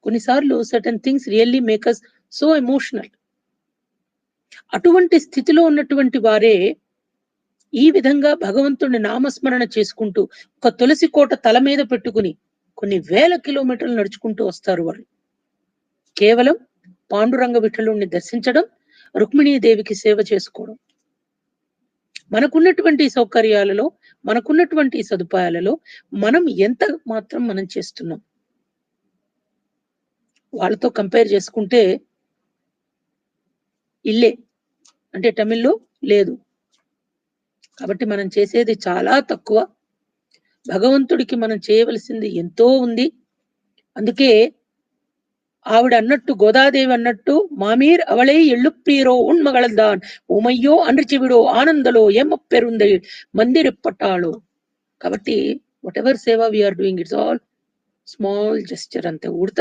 కొన్నిసార్లు certain things really make us so emotional. అటువంటి స్థితిలో ఉన్నటువంటి వారే ఈ విధంగా భగవంతుని నామస్మరణ చేసుకుంటూ ఒక తులసి కోట తల మీద పెట్టుకుని కొన్ని వేల కిలోమీటర్లు నడుచుకుంటూ వస్తారు వాళ్ళు. కేవలం పాండురంగ విఠలుణ్ణి దర్శించడం, రుక్మిణీదేవికి సేవ చేసుకోవడం. మనకున్నటువంటి సౌకర్యాలలో, మనకున్నటువంటి సదుపాయాలలో మనం ఎంత మాత్రం మనం చేస్తున్నాం? వాళ్ళతో కంపేర్ చేసుకుంటే ఇల్లే అంటే తమిళ్లో లేదు. కాబట్టి మనం చేసేది చాలా తక్కువ. భగవంతుడికి మనం చేయవలసింది ఎంతో ఉంది. అందుకే ఆవిడ అన్నట్టు, గోదాదేవి అన్నట్టు, మామీర్ అవళై ఎళ్ళుప్పీరో ఉన్మగళదాన్ ఉమయ్యో అన్రిచివిడో ఆనందలో ఏమప్పెరుందై మందిరెప్పటాళో. కాబట్టి వాట్ ఎవర్ సేవ we are doing, it's all small gesture అంతే. ఉడత